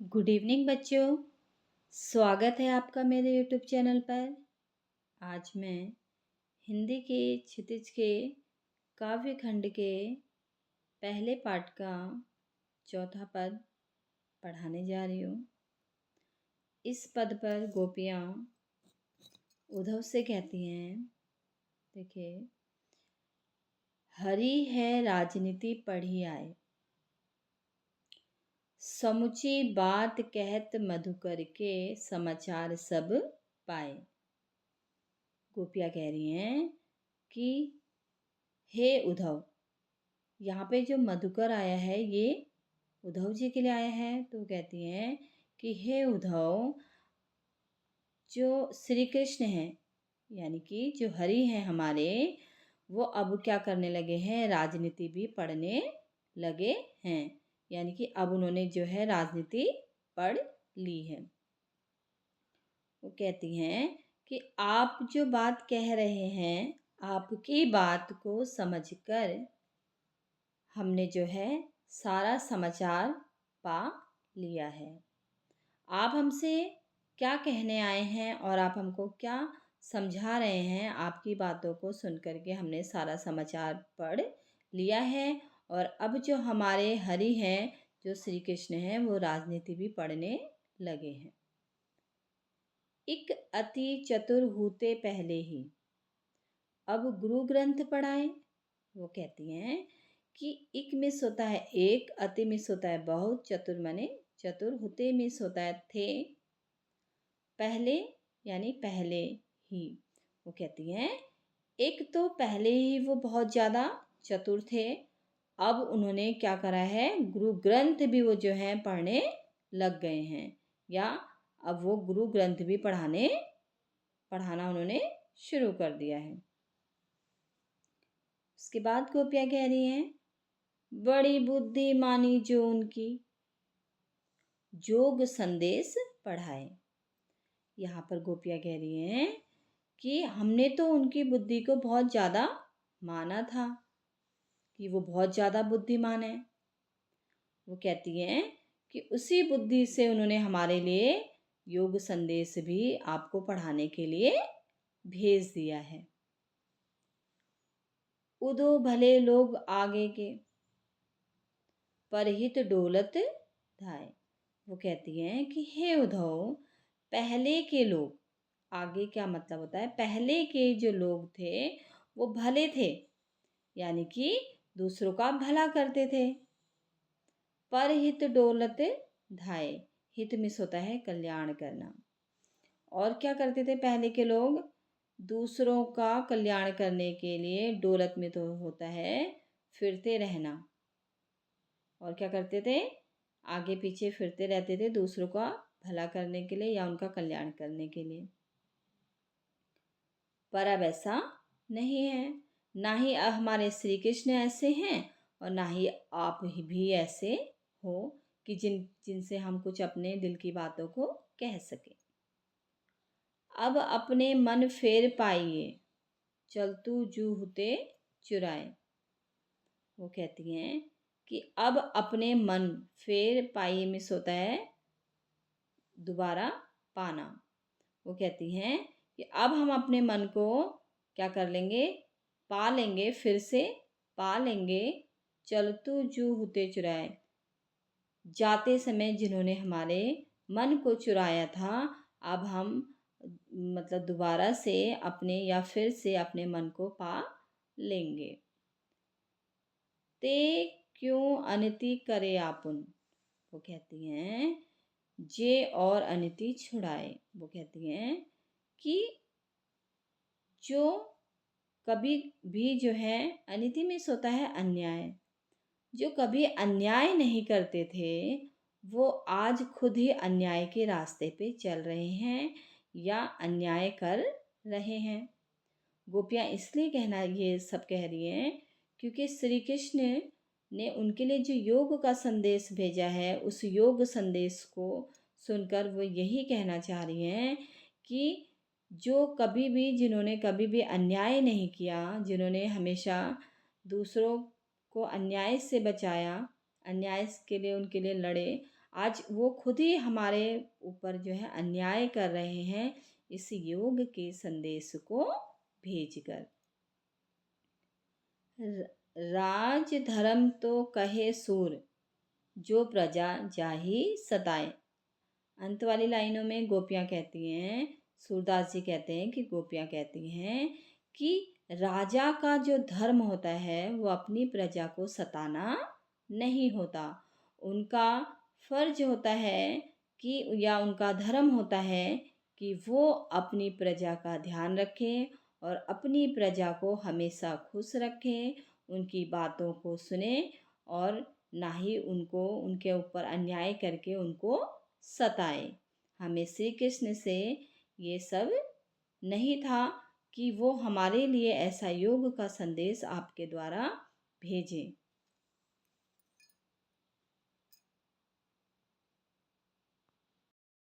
Good evening बच्चों। स्वागत है आपका मेरे यूट्यूब चैनल पर। आज मैं हिंदी के क्षितिज के काव्य खंड के पहले पाठ का चौथा पद पढ़ाने जा रही हूँ। इस पद पर गोपियाँ उद्धव से कहती हैं, देखिए, हरी है राजनीति पढ़ी आए, समुची बात कहत मधुकर के समाचार सब पाए। गोपियाँ कह रही हैं कि हे उद्धव, यहाँ पे जो मधुकर आया है ये उद्धव जी के लिए आया है। तो कहती हैं कि हे उद्धव, जो श्री कृष्ण हैं यानी कि जो हरि हैं हमारे, वो अब क्या करने लगे हैं, राजनीति भी पढ़ने लगे हैं। यानी कि अब उन्होंने जो है राजनीति पढ़ ली है। वो कहती हैं कि आप जो बात कह रहे हैं, आपकी बात को समझकर हमने जो है सारा समाचार पा लिया है। आप हमसे क्या कहने आए हैं और आप हमको क्या समझा रहे हैं, आपकी बातों को सुन कर के हमने सारा समाचार पढ़ लिया है। और अब जो हमारे हरि हैं, जो श्री कृष्ण हैं, वो राजनीति भी पढ़ने लगे हैं। एक अति चतुर होते पहले ही अब गुरु ग्रंथ पढ़ाएं। वो कहती हैं कि एक मिस होता है एक, अति मिस होता है बहुत, चतुर माने चतुर, होते मिस होता है थे, पहले यानी पहले ही। वो कहती हैं एक तो पहले ही वो बहुत ज़्यादा चतुर थे, अब उन्होंने क्या करा है, गुरु ग्रंथ भी वो जो है पढ़ने लग गए हैं, या अब वो गुरु ग्रंथ भी पढ़ाना उन्होंने शुरू कर दिया है। उसके बाद गोपियाँ कह रही हैं, बड़ी बुद्धि मानी जो उनकी, जोग संदेश पढ़ाए। यहाँ पर गोपियाँ कह रही हैं कि हमने तो उनकी बुद्धि को बहुत ज़्यादा माना था कि वो बहुत ज़्यादा बुद्धिमान है। वो कहती हैं कि उसी बुद्धि से उन्होंने हमारे लिए योग संदेश भी आपको पढ़ाने के लिए भेज दिया है। उदो भले लोग आगे के, परहित डोलत धाय। वो कहती हैं कि हे उद्धव, पहले के लोग, आगे क्या मतलब होता है, पहले के जो लोग थे वो भले थे, यानी कि दूसरों का भला करते थे। परहित डोलत धाय, हित मिस होता है कल्याण करना। और क्या करते थे पहले के लोग, दूसरों का कल्याण करने के लिए, डोलत में तो होता है फिरते रहना। और क्या करते थे, आगे पीछे फिरते रहते थे दूसरों का भला करने के लिए या उनका कल्याण करने के लिए। पर अब ऐसा नहीं है, ना ही हमारे श्री कृष्ण ऐसे हैं और ना ही आप भी ऐसे हो कि जिनसे हम कुछ अपने दिल की बातों को कह सके। अब अपने मन फेर पाइए, चलतू जूहते चुराए। वो कहती हैं कि अब अपने मन, फेर पाइए मिस होता है दोबारा पाना। वो कहती हैं कि अब हम अपने मन को क्या कर लेंगे, पा लेंगे, फिर से पा लेंगे। चलतू जू होते चुराए, जाते समय जिन्होंने हमारे मन को चुराया था, अब हम मतलब दोबारा से अपने या फिर से अपने मन को पा लेंगे। ते क्यों अनिति करे आपुन। वो कहती हैं जे और अनिति छुड़ाए। वो कहती हैं कि जो कभी भी जो है, अनिति में होता है अन्याय, जो कभी अन्याय नहीं करते थे वो आज खुद ही अन्याय के रास्ते पे चल रहे हैं या अन्याय कर रहे हैं। गोपियाँ इसलिए कहना ये सब कह रही हैं क्योंकि श्री कृष्ण ने उनके लिए जो योग का संदेश भेजा है, उस योग संदेश को सुनकर वो यही कहना चाह रही हैं कि जो कभी भी, जिन्होंने कभी भी अन्याय नहीं किया, जिन्होंने हमेशा दूसरों को अन्याय से बचाया, अन्याय के लिए उनके लिए लड़े, आज वो खुद ही हमारे ऊपर जो है अन्याय कर रहे हैं इस योग के संदेश को भेजकर। राज धर्म तो कहे सूर, जो प्रजा जाहि सताए। अंत वाली लाइनों में गोपियाँ कहती हैं, सूरदास जी कहते हैं कि गोपियाँ कहती हैं कि राजा का जो धर्म होता है वो अपनी प्रजा को सताना नहीं होता। उनका फर्ज होता है कि या उनका धर्म होता है कि वो अपनी प्रजा का ध्यान रखें और अपनी प्रजा को हमेशा खुश रखें, उनकी बातों को सुने और ना ही उनको उनके ऊपर अन्याय करके उनको सताए। हमें श्री कृष्ण से ये सब नहीं था कि वो हमारे लिए ऐसा योग का संदेश आपके द्वारा भेजें।